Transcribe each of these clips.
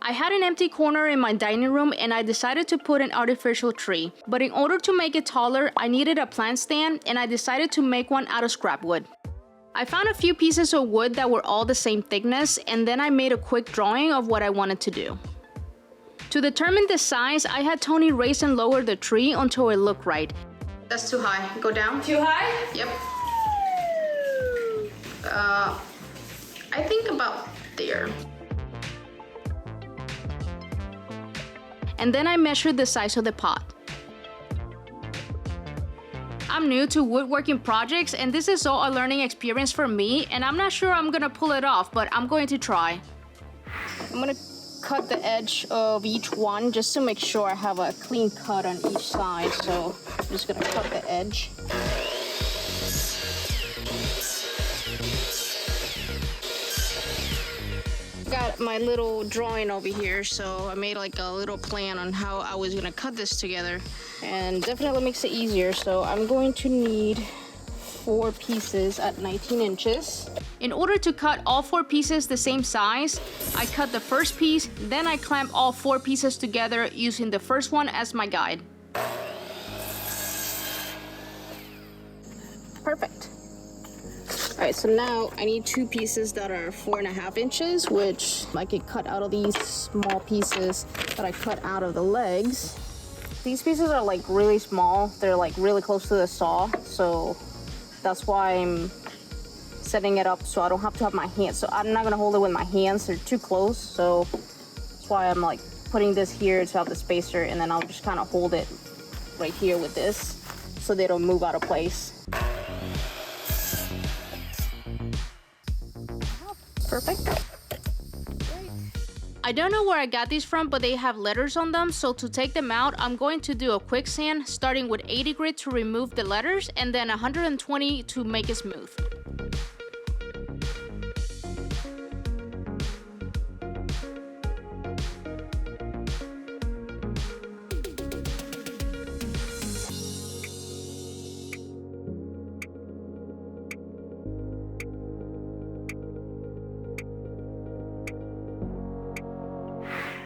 I had an empty corner in my dining room and I decided to put an artificial tree. But in order to make it taller, I needed a plant stand and I decided to make one out of scrap wood. I found a few pieces of wood that were all the same thickness, and then I made a quick drawing of what I wanted to do. To determine the size, I had Tony raise and lower the tree until it looked right. That's too high. Go down. Too high? Yep. I think about there. And then I measured the size of the pot. I'm new to woodworking projects and this is all a learning experience for me, and I'm not sure I'm gonna pull it off, but I'm going to try. I'm gonna cut the edge of each one just to make sure I have a clean cut on each side, so I'm just gonna cut the edge. Got my little drawing over here, so I made like a little plan on how I was gonna cut this together, and definitely makes it easier. So I'm going to need 4 pieces at 19 inches. In order to cut all 4 pieces the same size, I cut the first piece, then I clamp all 4 pieces together using the first one as my guide. Perfect. Alright, so now I need 2 pieces that are 4.5 inches, which I can cut out of these small pieces that I cut out of the legs. These pieces are like really small. They're like really close to the saw, so that's why I'm setting it up so I don't have to have my hands. So I'm not gonna hold it with my hands, they're too close, so that's why I'm like putting this here to have the spacer, and then I'll just kind of hold it right here with this so they don't move out of place. Perfect. I don't know where I got these from, but they have letters on them, so to take them out, I'm going to do a quick sand, starting with 80 grit to remove the letters, and then 120 to make it smooth.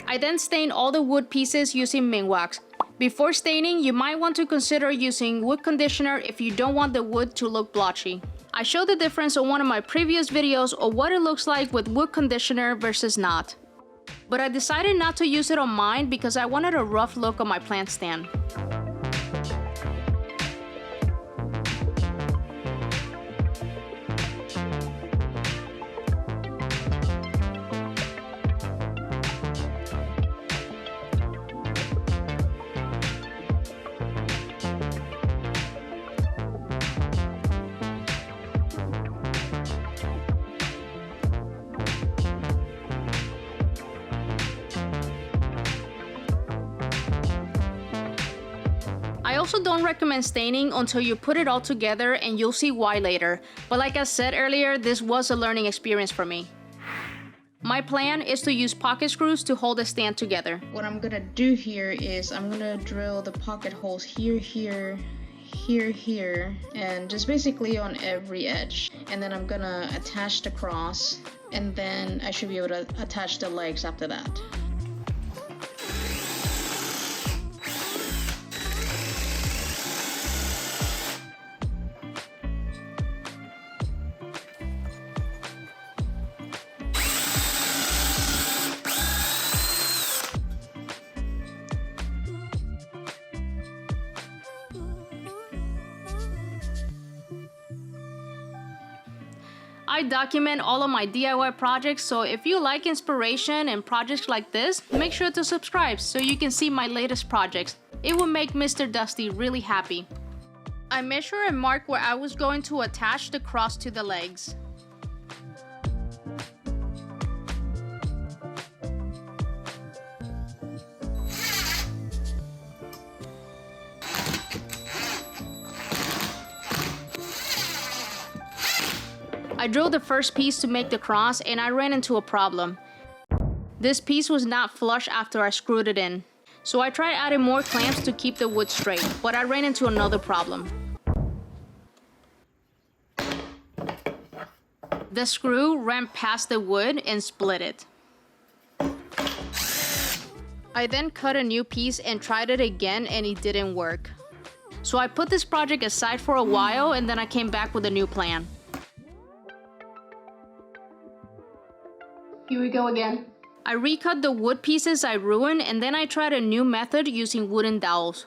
I then stain all the wood pieces using Minwax. Before staining, you might want to consider using wood conditioner if you don't want the wood to look blotchy. I showed the difference on one of my previous videos of what it looks like with wood conditioner versus not. But I decided not to use it on mine because I wanted a rough look on my plant stand. I also don't recommend staining until you put it all together, and you'll see why later. But like I said earlier, this was a learning experience for me. My plan is to use pocket screws to hold the stand together. What I'm gonna do here is I'm gonna drill the pocket holes here, here, here, here, and just basically on every edge. And then I'm gonna attach the cross, and then I should be able to attach the legs after that. I document all of my DIY projects, so if you like inspiration and projects like this, make sure to subscribe so you can see my latest projects. It will make Mr. Dusty really happy. I measure and mark where I was going to attach the cross to the legs. I drilled the first piece to make the cross, and I ran into a problem. This piece was not flush after I screwed it in. So I tried adding more clamps to keep the wood straight, but I ran into another problem. The screw ran past the wood and split it. I then cut a new piece and tried it again and it didn't work. So I put this project aside for a while and then I came back with a new plan. Here we go again. I recut the wood pieces I ruined and then I tried a new method using wooden dowels.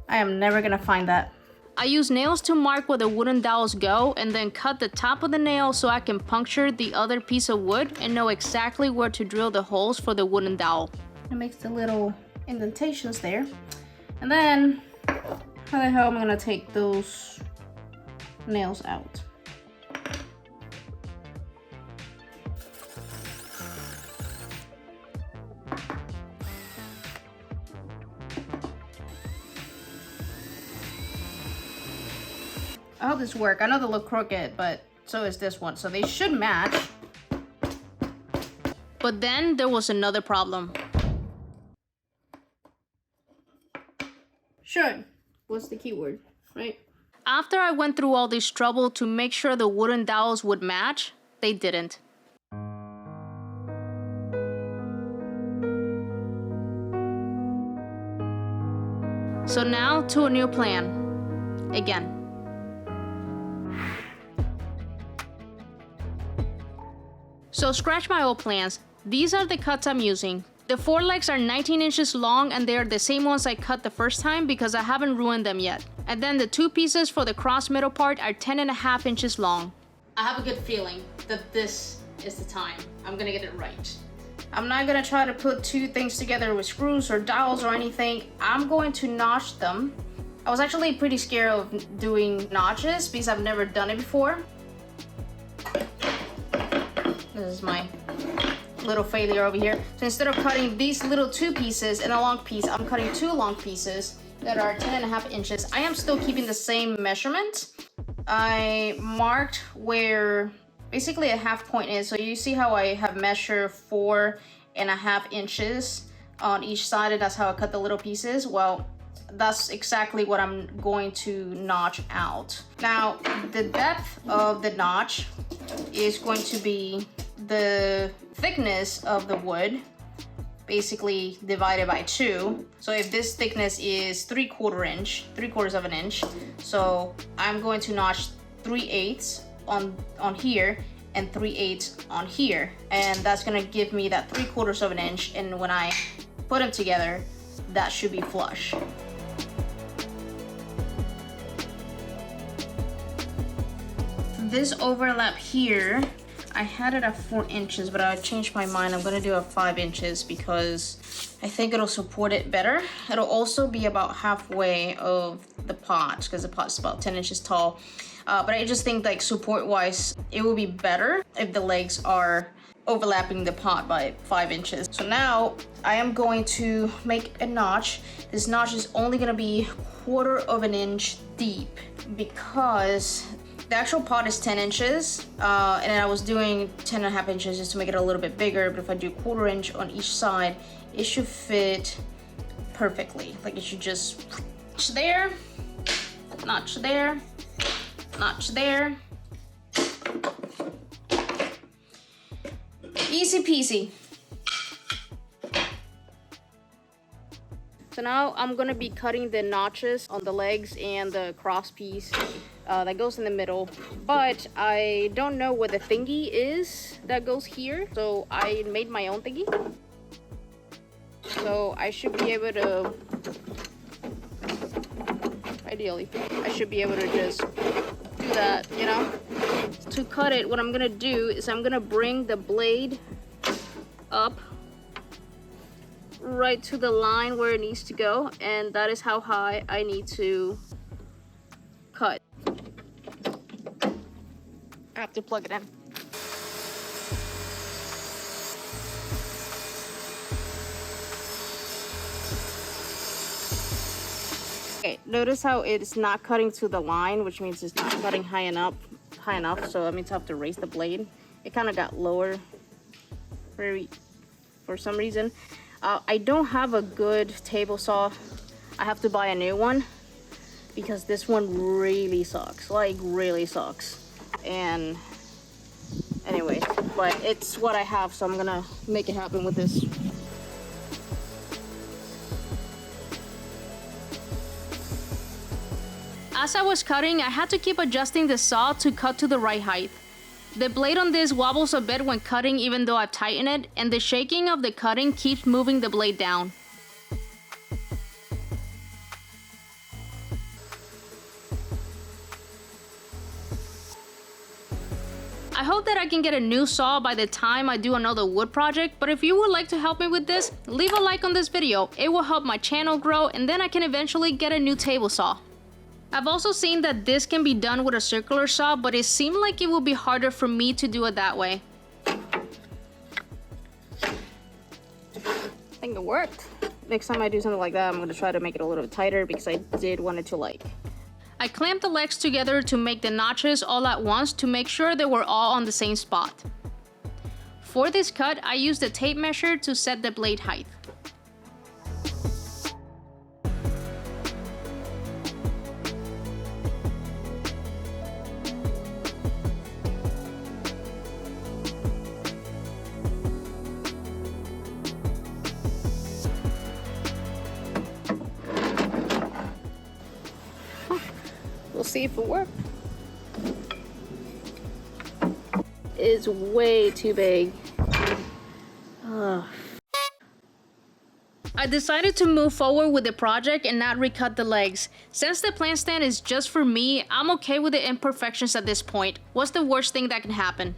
I am never gonna find that. I use nails to mark where the wooden dowels go and then cut the top of the nail so I can puncture the other piece of wood and know exactly where to drill the holes for the wooden dowel. It makes the little indentations there. And then, how the hell am I gonna take those nails out? I hope this works. I know they look crooked, but so is this one. So they should match. But then there was another problem. Should was the keyword, right? After I went through all this trouble to make sure the wooden dowels would match, they didn't. So now to a new plan. Again. So scratch my old plans. These are the cuts I'm using. The forelegs are 19 inches long and they're the same ones I cut the first time because I haven't ruined them yet. And then the two pieces for the cross middle part are 10.5 inches long. I have a good feeling that this is the time. I'm gonna get it right. I'm not gonna try to put two things together with screws or dowels or anything. I'm going to notch them. I was actually pretty scared of doing notches because I've never done it before. This is my little failure over here. So instead of cutting these little two pieces and a long piece, I'm cutting two long pieces that are 10.5 inches. I am still keeping the same measurement. I marked where basically a half point is. So you see how I have measured 4.5 inches on each side, and that's how I cut the little pieces. Well, that's exactly what I'm going to notch out. Now, the depth of the notch is going to be the thickness of the wood, basically divided by 2. So if this thickness is 3/4 of an inch, so I'm going to notch 3/8 on here and 3/8 on here, and that's gonna give me that 3/4 of an inch, and when I put them together, that should be flush. This overlap here, I had it at 4 inches, but I changed my mind. I'm gonna do it at 5 inches because I think it'll support it better. It'll also be about halfway of the pot because the pot's about 10 inches tall. But I just think like support wise, it will be better if the legs are overlapping the pot by 5 inches. So now I am going to make a notch. This notch is only gonna be 1/4 of an inch deep because the actual pot is 10 inches, and I was doing 10.5 inches just to make it a little bit bigger, but if I do 1/4 inch on each side, it should fit perfectly. Like it should just notch there, notch there, notch there. Easy peasy. So now I'm gonna be cutting the notches on the legs and the cross piece that goes in the middle, but I don't know where the thingy is that goes here, so I made my own thingy. So I should be able to, ideally, I should be able to just do that, you know? To cut it, what I'm gonna do is I'm gonna bring the blade up right to the line where it needs to go, and that is how high I need to cut. I have to plug it in. Okay, notice how it's not cutting to the line, which means it's not cutting high enough, so that means I have to raise the blade. It kind of got lower for some reason. I don't have a good table saw. I have to buy a new one because this one really sucks, like really sucks. And Anyway, but it's what I have, so I'm gonna make it happen with this. As I was cutting, I had to keep adjusting the saw to cut to the right height. The blade on this wobbles a bit when cutting even though I've tightened it, and the shaking of the cutting keeps moving the blade down. I hope that I can get a new saw by the time I do another wood project, but if you would like to help me with this, leave a like on this video. It will help my channel grow, and then I can eventually get a new table saw. I've also seen that this can be done with a circular saw, but it seemed like it would be harder for me to do it that way. I think it worked. Next time I do something like that, I'm gonna try to make it a little bit tighter because I did want it to I clamped the legs together to make the notches all at once to make sure they were all on the same spot. For this cut, I used a tape measure to set the blade height. We'll see if it works. It's way too big. Ugh. I decided to move forward with the project and not recut the legs. Since the plant stand is just for me, I'm okay with the imperfections at this point. What's the worst thing that can happen?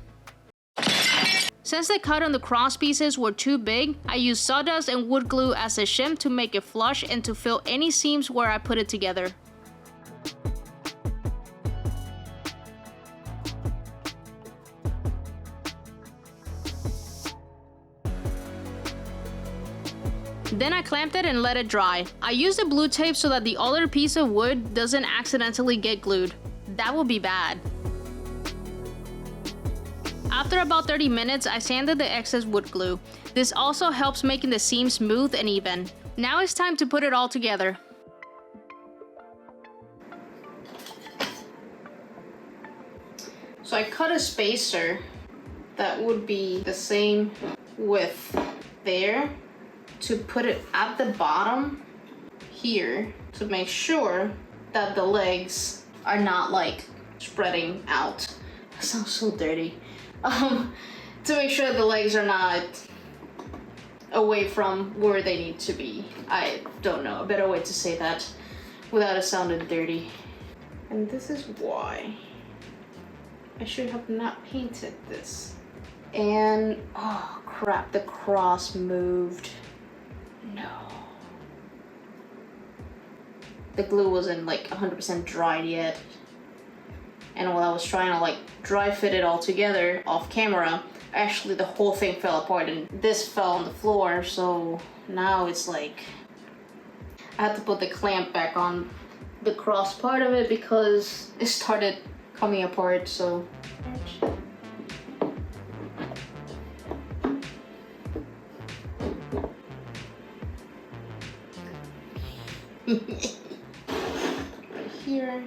Since the cut on the cross pieces were too big, I used sawdust and wood glue as a shim to make it flush and to fill any seams where I put it together. Then I clamped it and let it dry. I used a blue tape so that the other piece of wood doesn't accidentally get glued. That would be bad. After about 30 minutes, I sanded the excess wood glue. This also helps making the seam smooth and even. Now it's time to put it all together. So I cut a spacer that would be the same width there, to put it at the bottom here to make sure that the legs are not spreading out. That sounds so dirty. To make sure the legs are not away from where they need to be. I don't know a better way to say that without it sounding dirty. And this is why I should have not painted this. And oh crap, the cross moved. No. The glue wasn't 100% dried yet. And while I was trying to dry fit it all together off camera, actually the whole thing fell apart and this fell on the floor, so now it's I had to put the clamp back on the cross part of it because it started coming apart, so. Right here.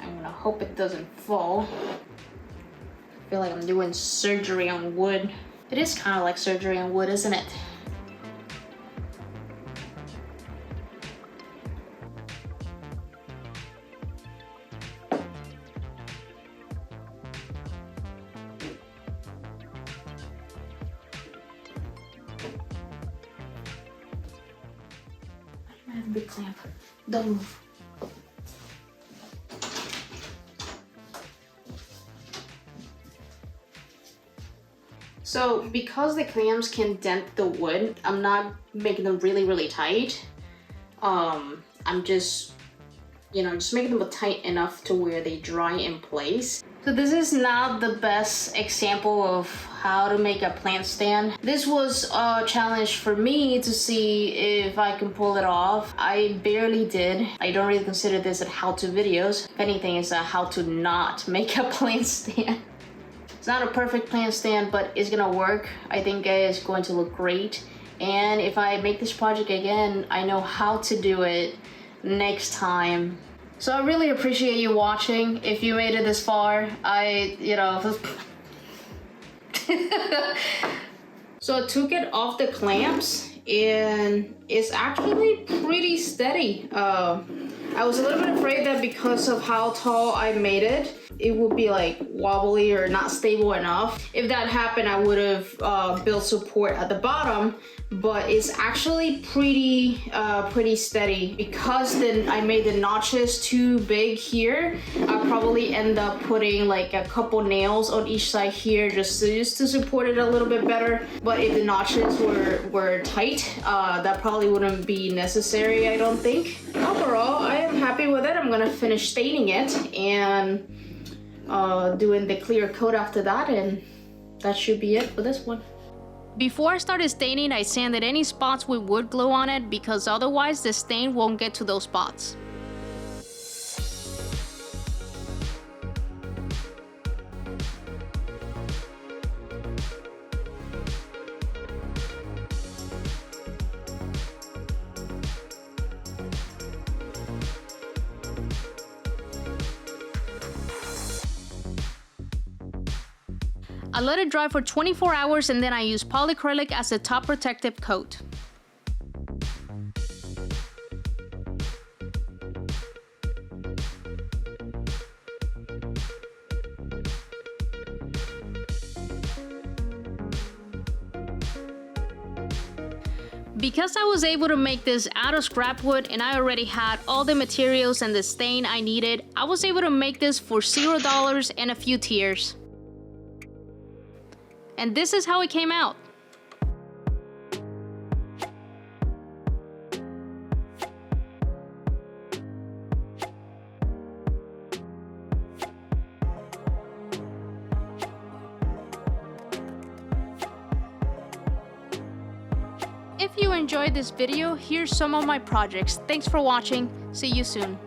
I'm gonna hope it doesn't fall. I feel like I'm doing surgery on wood. It is kind of like surgery on wood, isn't it? I have a big clamp. Don't move. So because the clamps can dent the wood, I'm not making them really tight. I'm just making them tight enough to where they dry in place. So this is not the best example of how to make a plant stand. This was a challenge for me to see if I can pull it off. I barely did. I don't really consider this a how-to videos. If anything, it's a how to not make a plant stand. It's not a perfect plant stand, but it's gonna work. I think it's going to look great. And if I make this project again, I know how to do it next time. So I really appreciate you watching. If you made it this far, So I took it off the clamps and it's actually pretty steady. I was a little bit afraid that because of how tall I made it, it would be like wobbly or not stable enough. If that happened, I would have built support at the bottom, but it's actually pretty steady. Because then I made the notches too big here, I'll probably end up putting like a couple nails on each side here just to support it a little bit better. But if the notches were tight, that probably wouldn't be necessary, I don't think. Overall, I am happy with it. I'm gonna finish staining it and doing the clear coat after that, and that should be it for this one. Before I started staining, I sanded any spots with wood glue on it because otherwise the stain won't get to those spots. I let it dry for 24 hours and then I use polyacrylic as a top protective coat. Because I was able to make this out of scrap wood and I already had all the materials and the stain I needed, I was able to make this for $0 and a few tears. And this is how it came out. If you enjoyed this video, here's some of my projects. Thanks for watching. See you soon.